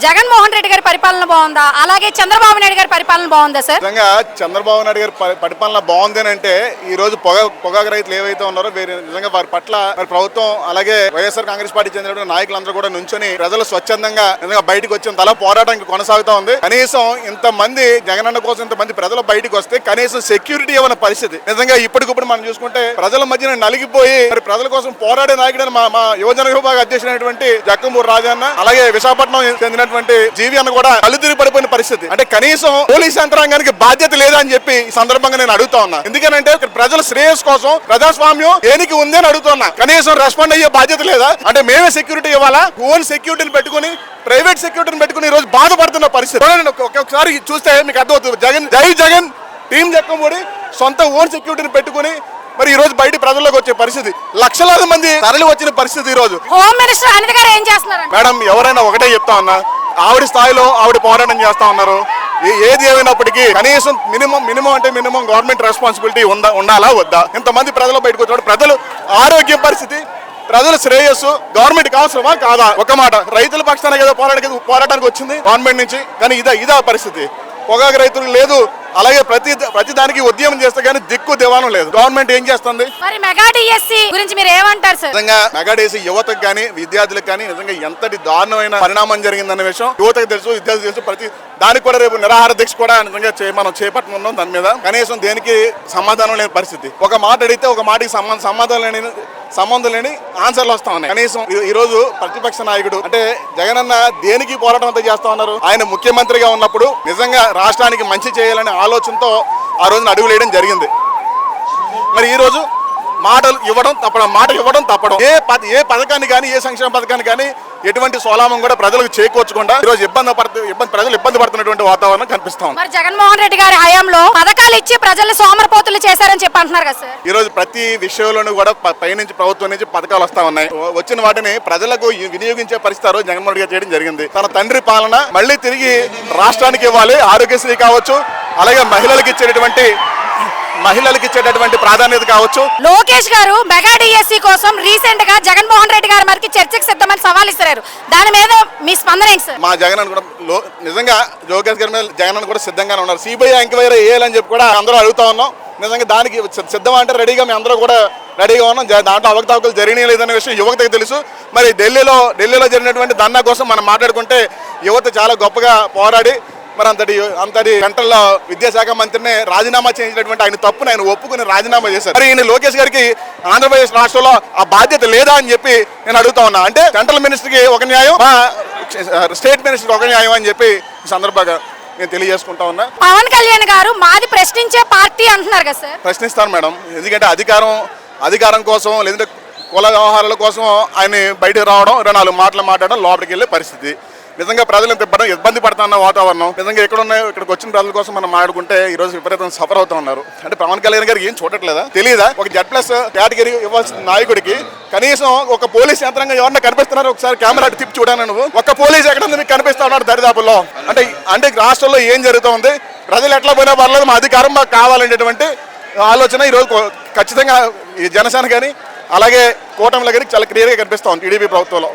జగన్మోహన్ రెడ్డి గారి పరిపాలన బాగుందా, అలాగే చంద్రబాబు నాయుడు గారి పరిపాలన బాగుందా సార్? నిజంగా చంద్రబాబు నాయుడు గారి పరిపాలన బాగుంది అంటే ఈ రోజు పొగాకు రైతులు ఏవైతే ఉన్నారో నిజంగా వారి పట్ల మరి ప్రభుత్వం అలాగే వైఎస్ఆర్ కాంగ్రెస్ పార్టీ చెందిన నాయకులందరూ కూడా నుంచొని ప్రజలు స్వచ్ఛందంగా నిజంగా బయటకు వచ్చిన తల పోరాటానికి కొనసాగుతా ఉంది. కనీసం ఇంతమంది జగనన్న కోసం ఇంతమంది ప్రజలు బయటకు వస్తే కనీసం సెక్యూరిటీ ఇవ్వని పరిస్థితి. నిజంగా ఇప్పటికిప్పుడు మనం చూసుకుంటే ప్రజల మధ్యన నలిగిపోయి మరి ప్రజల కోసం పోరాడే నాయకుడు మా యువజన విభాగ అధ్యక్షుడైనటువంటి జక్కంపూడి రాజన్న, అలాగే విశాఖపట్నం చెందిన జీవి అన్న కూడా కళ్ళుతిరిగి పడిపోయిన పరిస్థితి. అంటే కనీసం పోలీస్ యంత్రాంగానికి బాధ్యత లేదా అని చెప్పి ఈ సందర్భంగా నేను అడుగుతా ఉన్నా. ఎందుకంటే ప్రజల శ్రేయస్ కోసం ప్రజాస్వామ్యం దేనికి ఉంది అని అడుగుతున్నా. కనీసం రెస్పాండ్ అయ్యే బాధ్యత లేదా? అంటే మేమే సెక్యూరిటీ ఇవ్వాలా? ఓన్ సెక్యూరిటీని పెట్టుకుని ప్రైవేట్ సెక్యూరిటీని పెట్టుకుని ఈ రోజు బాధపడుతున్న పరిస్థితి. ఒక్కొక్కసారి చూస్తే మీకు అర్థమవుతుంది. జగన్ టీం జక్కంపూడి సొంత ఓన్ సెక్యూరిటీని పెట్టుకుని మరి ఈ రోజు బయట ప్రజల్లోకి వచ్చే పరిస్థితి, లక్షలాది మంది తరలి వచ్చిన పరిస్థితి. ఈ రోజు హోమ్ మినిస్టర్ అనిత గారు ఏం చేస్తున్నారు మేడం? ఎవరైనా ఒకటే చెప్తా ఉన్నా, ఆవిడ స్థాయిలో ఆవిడ పోరాటం చేస్తా ఉన్నారు. ఏది ఏమైనప్పటికీ కనీసం మినిమం గవర్నమెంట్ రెస్పాన్సిబిలిటీ ఉండాలా వద్దా? ఇంతమంది ప్రజలు బయటకు వచ్చినప్పుడు ప్రజలు ఆరోగ్య పరిస్థితి, ప్రజల శ్రేయస్సు గవర్నమెంట్కి అవసరమా కాదా? ఒక మాట, రైతుల పక్షాన ఏదో పోరాటానికి వచ్చింది గవర్నమెంట్ నుంచి, కానీ ఇదా పరిస్థితి. పొగాకు రైతులు లేదు, అలాగే ప్రతి దానికి ఉద్యమం చేస్తే కానీ దిక్కు దివానం లేదు. గవర్నమెంట్ ఏం చేస్తుంది? మరి మెగా డిఎస్సి గురించి మీరు ఏమంటారు సార్? నిజంగా మెగా డిఎస్సి యువతకు కానీ విద్యార్థులకు కానీ నిజంగా ఎంతటి దారుణమైన పరిణామం జరిగిందన్న విషయం యువతకు తెలుసు, విద్యార్థులకు తెలుసు. ప్రతి దానికి కూడా రేపు నిరాహార దీక్ష కూడా నిజంగా మనం చేపట్టనున్నాం. దాని మీద కనీసం దేనికి సమాధానం లేని పరిస్థితి. ఒక మాట అడిగితే ఒక మాటకి సంబంధం లేని ఆన్సర్లు వస్తా ఉన్నాయి. కనీసం ఈ రోజు ప్రతిపక్ష నాయకుడు అంటే జగనన్న దేనికి పోరాటం అంతా చేస్తా ఉన్నారు? ఆయన ముఖ్యమంత్రిగా ఉన్నప్పుడు నిజంగా రాష్ట్రానికి మంచి చేయాలనే ఆలోచనతో ఆ రోజున అడుగులు వేయడం జరిగింది. మరి ఈ రోజు మాట ఇవ్వడం తప్పడం ఏ పథకాన్ని కానీ ఏ సంక్షేమ పథకాన్ని కానీ ఎటువంటి సోలామం కూడా ప్రజలకు చేకూర్చకుండా ఈ రోజు ప్రజలు ఇబ్బంది పడుతున్నటువంటి వాతావరణం కనిపిస్తాం. మరి జగన్మోహన్ రెడ్డి గారి హయాంలో పథకాలు ఇచ్చి ప్రజల్ని సోమరపోతులు చేశారని చెప్పి అంటున్నారు కదా సార్? ఈ రోజు ప్రతి విషయంలోనూ కూడా పైనుంచి ప్రభుత్వం నుంచి పథకాలు వస్తా ఉన్నాయి. వచ్చిన వాటిని ప్రజలకు వినియోగించే పరిస్థితి జగన్మోహన్ రెడ్డి గారు చేయడం జరిగింది. తన తండ్రి పాలన మళ్ళీ తిరిగి రాష్ట్రానికి ఇవ్వాలి. ఆరోగ్యశ్రీ కావచ్చు, అలాగే మహిళలకు ఇచ్చేటటువంటి ప్రాధాన్యత కావచ్చు. లోకేష్ గారు మెగా డిఎస్సి కోసం రీసెంట్ గా జగన్మోహన్ రెడ్డి గారి మరికి చర్చకు సిద్ధమని సవాల్ ఇస్తారు. దాని మీద మీ స్పందన ఏంటి సార్? మా జగన్ కూడా నిజంగా లోకేష్ గారి మీద జగన్ కూడా సిద్ధంగానే ఉన్నారు. సిబిఐ ఎంక్వైరీ వేయాలని చెప్పి కూడా అందరూ అడుగుతా ఉన్నాం. నిజంగా దానికి సిద్ధం అంటే రెడీగా మేము అందరూ కూడా రెడీగా ఉన్నాం. దాంట్లో అవకతవకలు జరిగినాయి లేదనే విషయం యువతకు తెలుసు. మరి ఢిల్లీలో జరిగినటువంటి ధర్నా కోసం మనం మాట్లాడుకుంటే యువత చాలా గొప్పగా పోరాడి మరి అంతటి గంటల్లో విద్యాశాఖ మంత్రిని రాజీనామా చేసినటువంటి ఆయన తప్పును ఆయన ఒప్పుకుని రాజీనామా చేశారు. మరి ఈయన లోకేష్ గారికి ఆంధ్రప్రదేశ్ రాష్ట్రంలో ఆ బాధ్యత లేదా అని చెప్పి నేను అడుగుతా ఉన్నా. అంటే సెంట్రల్ మినిస్టర్కి ఒక న్యాయం, స్టేట్ మినిస్టర్కి ఒక న్యాయం అని చెప్పి ఈ సందర్భంగా నేను తెలియజేసుకుంటా ఉన్నా. పవన్ కళ్యాణ్ గారు మాది ప్రశ్నించే పార్టీ అంటున్నారు కదా సార్? ప్రశ్నిస్తాను మేడం. ఎందుకంటే అధికారం కోసం లేదంటే కుల వ్యవహారాల కోసం ఆయన బయటకు రావడం, 24 మాటలు మాట్లాడడం, లోపలికి వెళ్ళే పరిస్థితి. నిజంగా ప్రజలు ఇబ్బంది పడుతున్న వాతావరణం. నిజంగా ఇక్కడికి వచ్చిన ప్రజల కోసం మనం మాట్లాడుకుంటే ఈ రోజు విపరీతం సఫర్ అవుతా ఉన్నారు. అంటే పవన్ కళ్యాణ్ గారికి ఏం చూడట్లేదా? తెలియదా? ఒక Z+ కేటగిరీ ఇవ్వాల్సిన నాయకుడికి కనీసం ఒక పోలీస్ యంత్రాంగం ఎవరన్నా కనిపిస్తున్నారు? ఒకసారి కెమెరా తిప్పి చూడాను. నువ్వు ఒక్క పోలీస్ ఎక్కడ మీకు కనిపిస్తా ఉన్నాడు దరిదాపుల్లో? అంటే రాష్ట్రంలో ఏం జరుగుతుంది? ప్రజలు ఎట్లా పోయినా పర్లేదు, మా అధికారం మాకు కావాలనేటువంటి ఆలోచన ఈరోజు ఖచ్చితంగా ఈ జనసేన కానీ అలాగే కూటమిలో కానీ చాలా క్లియర్గా కనిపిస్తా ఉంది టీడీపీ ప్రభుత్వంలో.